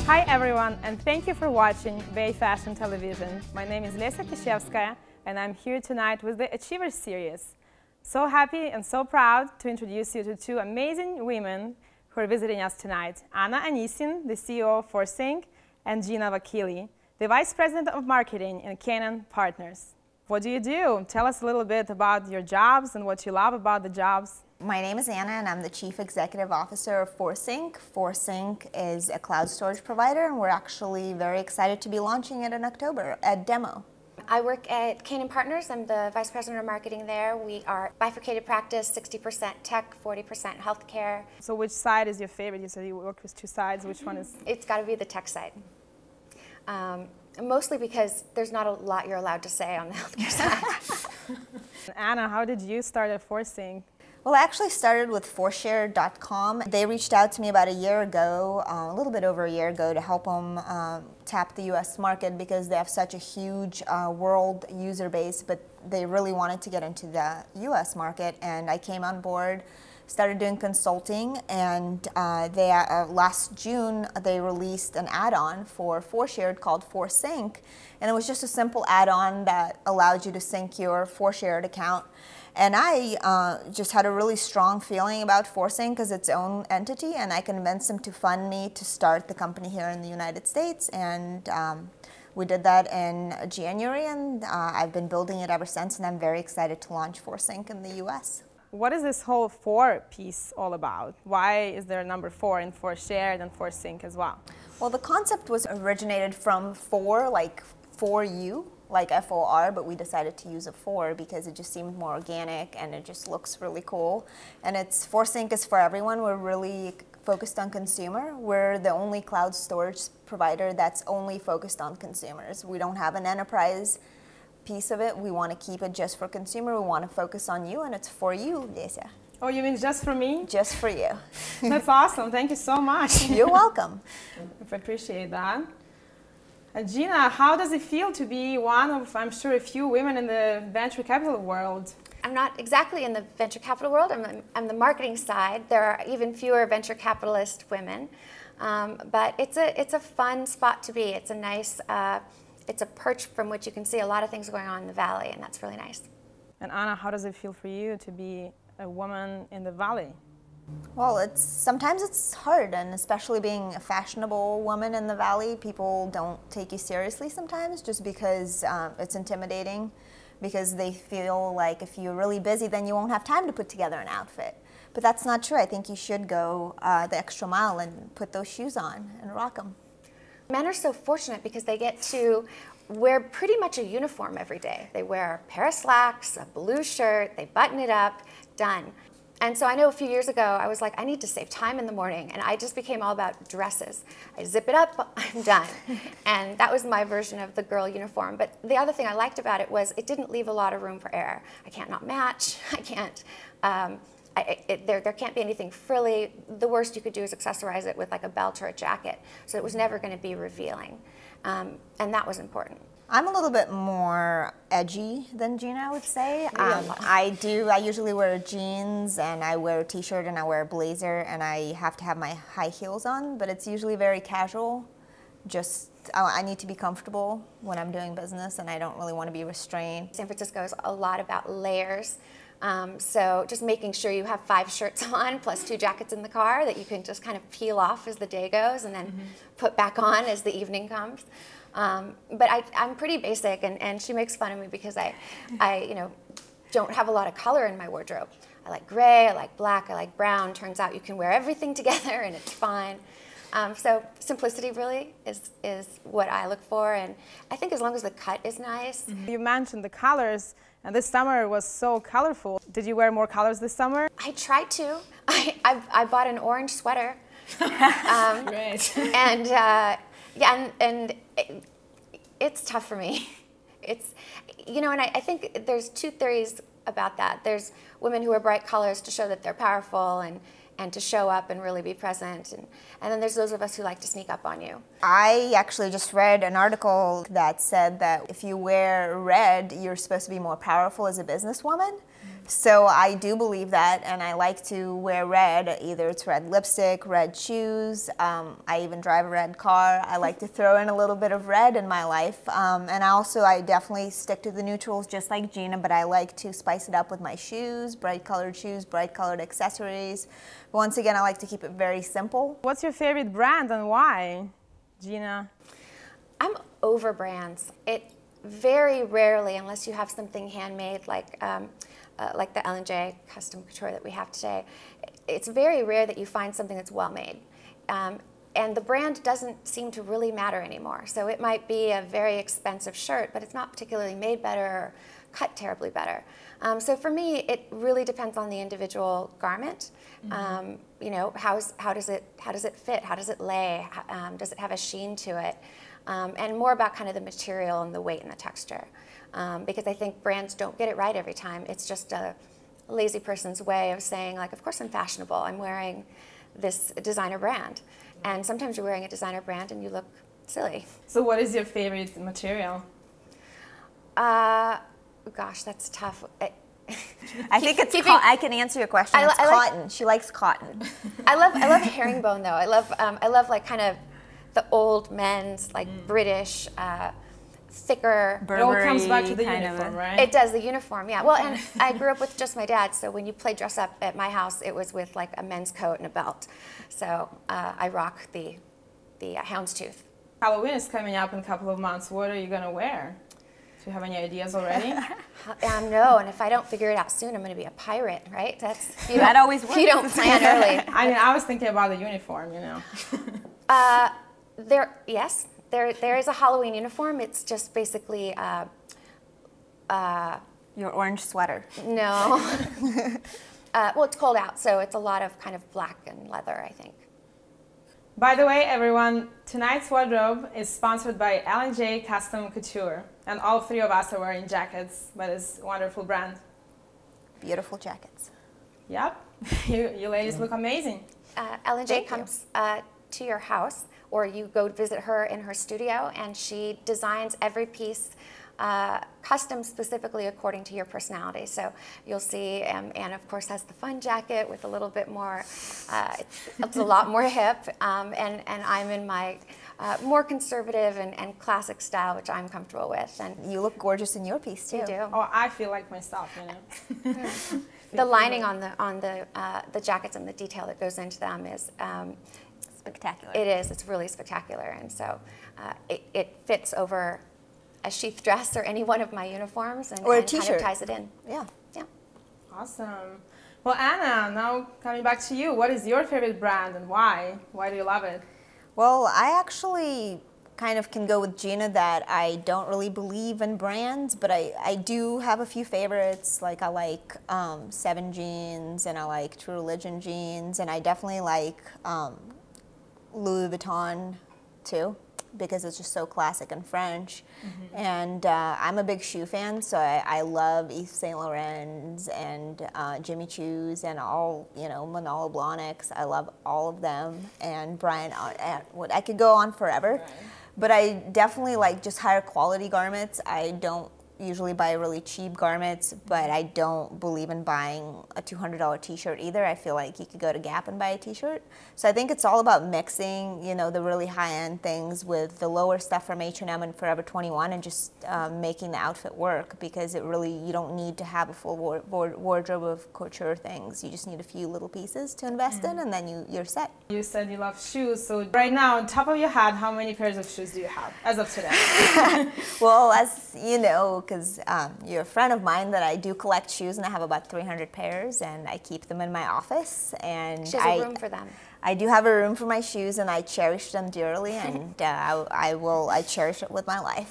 Hi everyone, and thank you for watching BAYFashion television. My name is Lesia Kishevskaya, and I'm here tonight with the Achievers series. So happy and so proud to introduce you to two amazing women who are visiting us tonight. Anisin, the CEO of Forcing, and Gina Vakili, the Vice President of Marketing in Canaan Partners. What do you do? Tell us a little bit about your jobs and what you love about the jobs. My name is Anna, and I'm the Chief Executive Officer of Forcing. Forcing is a cloud storage provider, and we're actually very excited to be launching it in October at Demo. I work at Canaan Partners. I'm the Vice President of Marketing there. We are bifurcated practice, 60% tech, 40% healthcare. So which side is your favorite? You said you work with two sides. Which one is? It's got to be the tech side. Mostly because there's not a lot you're allowed to say on the healthcare side. Anna, how did you start at Forcing? Well, I actually started with forshare.com. They reached out to me about a year ago, a little bit over a year ago, to help them tap the US market because they have such a huge world user base, but they really wanted to get into the US market. And I came on board, started doing consulting, and last June they released an add-on for Forshared called ForSync, and it was just a simple add-on that allowed you to sync your Forshared account. And I just had a really strong feeling about Forcing because it's its own entity, and I convinced them to fund me to start the company here in the United States, and we did that in January, and I've been building it ever since, and I'm very excited to launch Forcing in the US. What is this whole 4 piece all about? Why is there a number 4 in Forshared and Forsync as well? Well, the concept was originated from like for you, like FOR, but we decided to use a 4 because it just seemed more organic and it just looks really cool. And it's Forsync is for everyone. We're really focused on consumer. We're the only cloud storage provider that's only focused on consumers. We don't have an enterprise piece of it. We want to keep it just for consumer. We want to focus on you, and it's for you, Lesia. Oh, you mean just for me? Just for you. That's awesome. Thank you so much. You're welcome. I appreciate that. Gina, how does it feel to be one of, I'm sure, a few women in the venture capital world? I'm not exactly in the venture capital world. I'm the marketing side. There are even fewer venture capitalist women. But it's a fun spot to be. It's a nice, it's a perch from which you can see a lot of things going on in the Valley, and that's really nice. And Anna, how does it feel for you to be a woman in the Valley? Well, sometimes it's hard, and especially being a fashionable woman in the Valley, people don't take you seriously sometimes just because it's intimidating, because they feel like if you're really busy, then you won't have time to put together an outfit. But that's not true. I think you should go the extra mile and put those shoes on and rock them. Men are so fortunate because they get to wear pretty much a uniform every day. They wear a pair of slacks, a blue shirt, they button it up, done. And so I know a few years ago, I was like, I need to save time in the morning, and I just became all about dresses. I zip it up, I'm done. And that was my version of the girl uniform. But the other thing I liked about it was it didn't leave a lot of room for error. I can't not match, I can't, there can't be anything frilly. The worst you could do is accessorize it with like a belt or a jacket. So it was never gonna be revealing. And that was important. I'm a little bit more edgy than Gina, I would say. I usually wear jeans, and I wear a t-shirt, and I wear a blazer, and I have to have my high heels on, but it's usually very casual. Just, I need to be comfortable when I'm doing business, and I don't really want to be restrained. San Francisco is a lot about layers. So just making sure you have 5 shirts on plus 2 jackets in the car that you can just kind of peel off as the day goes and then put back on as the evening comes. But I'm pretty basic, and she makes fun of me because I don't have a lot of color in my wardrobe. I like gray, I like black, I like brown. Turns out you can wear everything together and it's fine. So simplicity really is what I look for, and I think as long as the cut is nice. You mentioned the colors, and this summer was so colorful. Did you wear more colors this summer? I tried to. I bought an orange sweater. Great. And yeah, and it's tough for me. It's, and I think there's 2 theories about that. There's women who wear bright colors to show that they're powerful and to show up and really be present. And then there's those of us who like to sneak up on you. I actually just read an article that said that if you wear red, you're supposed to be more powerful as a businesswoman. So I do believe that, and I like to wear red. Either it's red lipstick, red shoes. I even drive a red car. I like to throw in a little bit of red in my life. And I definitely stick to the neutrals just like Gina, but I like to spice it up with my shoes, bright colored accessories. But once again, I like to keep it very simple. What's your favorite brand and why, Gina? I'm over brands. It very rarely, unless you have something handmade like the L&J custom couture that we have today, it's very rare that you find something that's well made. And the brand doesn't seem to really matter anymore. So it might be a very expensive shirt, but it's not particularly made better or cut terribly better. So for me, it really depends on the individual garment. Mm-hmm. You know, how does it fit? How does it lay? Does it have a sheen to it? And more about kind of the material and the weight and the texture. Because I think brands don't get it right every time. It's just a lazy person's way of saying, like, of course I'm fashionable. I'm wearing this designer brand. And sometimes you're wearing a designer brand and you look silly. So what is your favorite material? Gosh, that's tough. I think it's I can answer your question. It's cotton. She likes cotton. I love herringbone though. I love like kind of the old men's like British thicker. It all comes back to the uniform, right? It does, the uniform, yeah. Well, and I grew up with just my dad, so when you played dress up at my house, it was with like a men's coat and a belt. So I rock the houndstooth. Halloween is coming up in a couple of months. What are you going to wear? Do you have any ideas already? No, and if I don't figure it out soon, I'm going to be a pirate, right? That always works. If you don't plan early. I mean, I was thinking about the uniform, you know. Yes, there is a Halloween uniform. It's just basically your orange sweater. No. Well, it's cold out, so it's a lot of kind of black and leather, I think. By the way, everyone, tonight's wardrobe is sponsored by L&J Custom Couture, and all three of us are wearing jackets by this wonderful brand. Beautiful jackets. Yep, you ladies look amazing. L&J comes to your house, or you go visit her in her studio, and she designs every piece custom specifically according to your personality. So you'll see Anna, of course, has the fun jacket with a little bit more, it's a lot more hip, and I'm in my more conservative and classic style, which I'm comfortable with. And you look gorgeous in your piece, too. You do. Oh, I feel like myself, you know. The lining on the jackets and the detail that goes into them is spectacular. It is. It's really spectacular, and so it fits over a sheath dress or any one of my uniforms, and, or a kind of ties it in. Yeah. Yeah. Awesome. Well, Anna, now coming back to you, what is your favorite brand and why? Why do you love it? Well, I actually kind of can go with Gina that I don't really believe in brands, but I do have a few favorites. Like I like 7 jeans, and I like True Religion jeans, and I definitely like Louis Vuitton too, because it's just so classic and French. Mm-hmm. And I'm a big shoe fan, so I love Yves Saint Laurent's and Jimmy Choo's and all, Manolo Blahniks. I love all of them, and Brian Atwood. I could go on forever. Right. But I definitely like just higher quality garments. I don't usually buy really cheap garments, but I don't believe in buying a $200 t-shirt either. I feel like you could go to Gap and buy a t-shirt. So I think it's all about mixing, the really high-end things with the lower stuff from H&M and Forever 21 and just making the outfit work, because you don't need to have a full wardrobe of couture things. You just need a few little pieces to invest in, and then you're set. You said you love shoes, so right now, on top of your head, how many pairs of shoes do you have as of today? Well, as you know, because you're a friend of mine, that I do collect shoes, and I have about 300 pairs, and I keep them in my office. And she has a room for them. I do have a room for my shoes, and I cherish them dearly, and I cherish it with my life.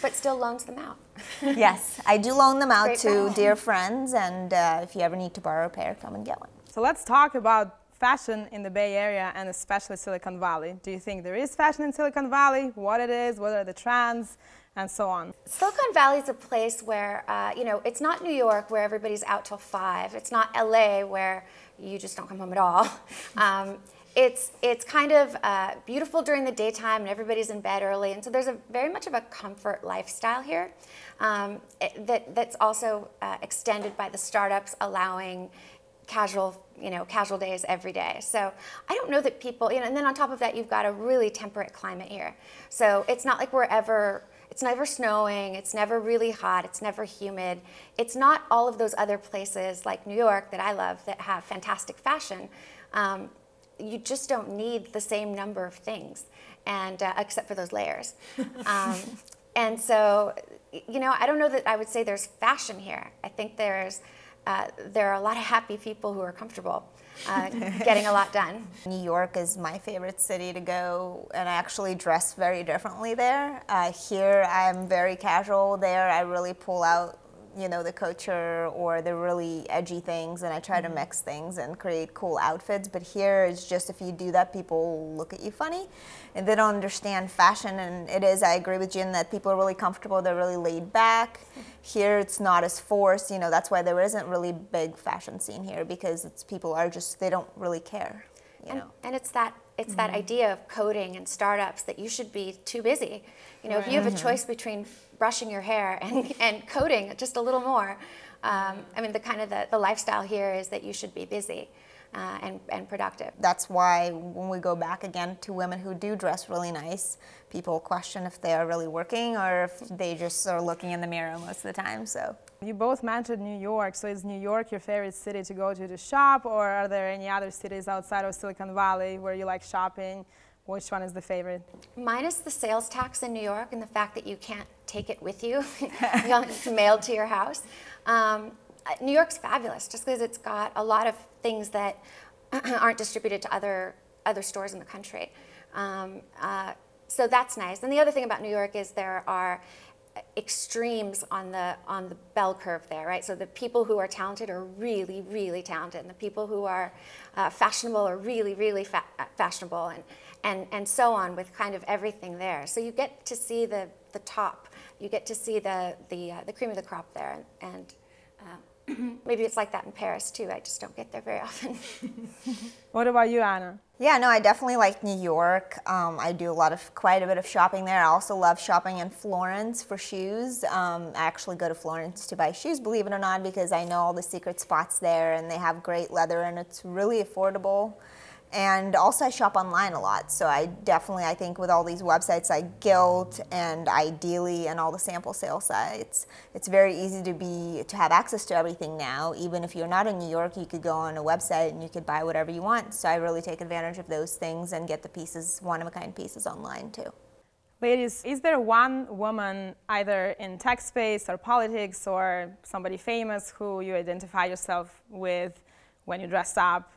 But still loans them out. Yes, I do loan them out to dear friends, and if you ever need to borrow a pair, come and get one. So let's talk about fashion in the Bay Area, and especially Silicon Valley. Do you think there is fashion in Silicon Valley? What it is? What are the trends? And so on. Silicon Valley is a place where, it's not New York where everybody's out till 5. It's not LA where you just don't come home at all. it's kind of beautiful during the daytime and everybody's in bed early, and so there's very much of a comfort lifestyle here that's also extended by the startups allowing casual days every day. So I don't know that people, and then on top of that, you've got a really temperate climate here. So it's not like it's never snowing, it's never really hot, it's never humid. It's not all of those other places like New York that I love that have fantastic fashion. You just don't need the same number of things, and except for those layers. And so, I don't know that I would say there's fashion here. I think there are a lot of happy people who are comfortable getting a lot done. New York is my favorite city to go, and I actually dress very differently there. Here I'm very casual. There I really pull out the couture or the really edgy things, and I try to mix things and create cool outfits. But here it's just, if you do that, people look at you funny and they don't understand fashion. And I agree with Jen that people are really comfortable, they're really laid back. Here it's not as forced, that's why there isn't really big fashion scene here, because people are just, they don't really care. And it's that idea of coding and startups that you should be too busy. If you have a choice between brushing your hair and coding just a little more, the lifestyle here is that you should be busy and productive. That's why when we go back again to women who do dress really nice, people question if they are really working or if they just are looking in the mirror most of the time. So. You both mentioned New York, so is New York your favorite city to go to shop, or are there any other cities outside of Silicon Valley where you like shopping? Which one is the favorite? Minus the sales tax in New York and the fact that you can't take it with you, it's mailed to your house. New York's fabulous just because it's got a lot of things that aren't distributed to other stores in the country. So that's nice. And the other thing about New York is there are extremes on the bell curve there, right? So the people who are talented are really, really talented, and the people who are fashionable are really, really fashionable, and so on, with kind of everything there. So you get to see the top, you get to see the cream of the crop there, and maybe it's like that in Paris too. I just don't get there very often. What about you, Anna? Yeah, no, I definitely like New York. I do quite a bit of shopping there. I also love shopping in Florence for shoes. I actually go to Florence to buy shoes, believe it or not, because I know all the secret spots there, and they have great leather, and it's really affordable. And also I shop online a lot, so I think with all these websites like Gilt and Ideally and all the sample sale sites, it's very easy to have access to everything now. Even if you're not in New York, you could go on a website and you could buy whatever you want. So I really take advantage of those things and get the pieces, one-of-a-kind pieces online too. Ladies, is there one woman either in tech space or politics or somebody famous who you identify yourself with when you dress up,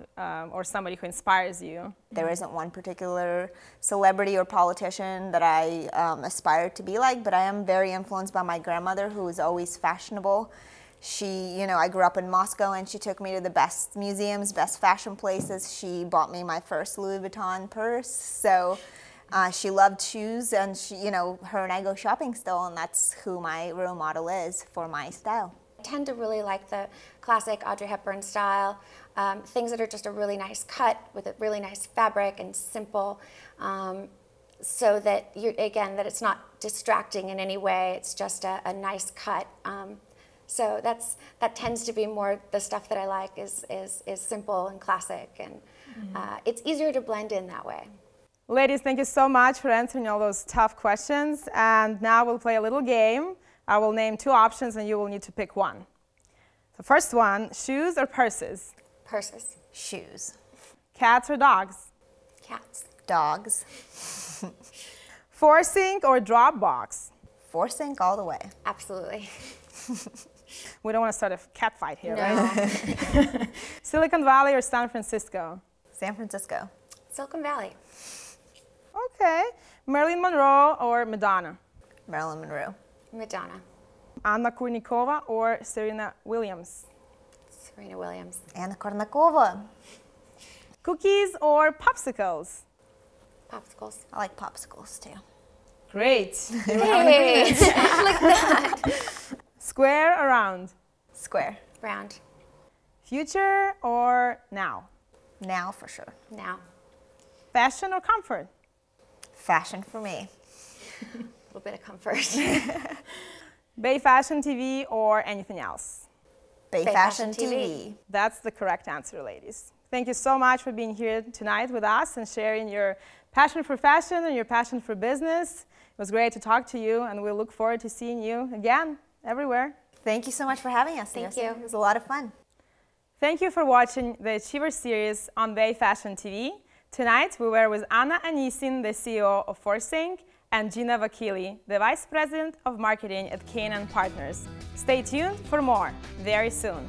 or somebody who inspires you? There isn't one particular celebrity or politician that I aspire to be like, but I am very influenced by my grandmother, who is always fashionable. I grew up in Moscow, and she took me to the best museums, best fashion places. She bought me my first Louis Vuitton purse. So she loved shoes, and her and I go shopping still, and that's who my role model is for my style. I tend to really like the classic Audrey Hepburn style, things that are just a really nice cut with a really nice fabric and simple, so that that it's not distracting in any way. It's just a nice cut. So that tends to be more the stuff that I like is simple and classic, and it's easier to blend in that way. Ladies, thank you so much for answering all those tough questions. And now we'll play a little game. I will name two options, and you will need to pick one. The first one, shoes or purses? Purses. Shoes. Cats or dogs? Cats. Dogs. Forcing or Dropbox? Forcing all the way. Absolutely. We don't want to start a cat fight here, no. Right? Silicon Valley or San Francisco? San Francisco. Silicon Valley. Okay. Marilyn Monroe or Madonna? Marilyn Monroe. Madonna. Anna Kournikova or Serena Williams? Serena Williams. Anna Kournikova. Cookies or popsicles? Popsicles. I like popsicles too. Great. Hey, like that. Square or round? Square. Round. Future or now? Now for sure. Now. Fashion or comfort? Fashion for me. A little bit of comfort. BAYFashion TV or anything else? BAYFashion TV. That's the correct answer, ladies. Thank you so much for being here tonight with us and sharing your passion for fashion and your passion for business. It was great to talk to you, and we look forward to seeing you again everywhere. Thank you so much for having us. Thank you. It was a lot of fun. Thank you for watching the Achiever series on BAYFashion TV. Tonight we were with Anisin, the CEO of Forsync, and Gina Vakili, the Vice President of Marketing at Canaan Partners. Stay tuned for more very soon.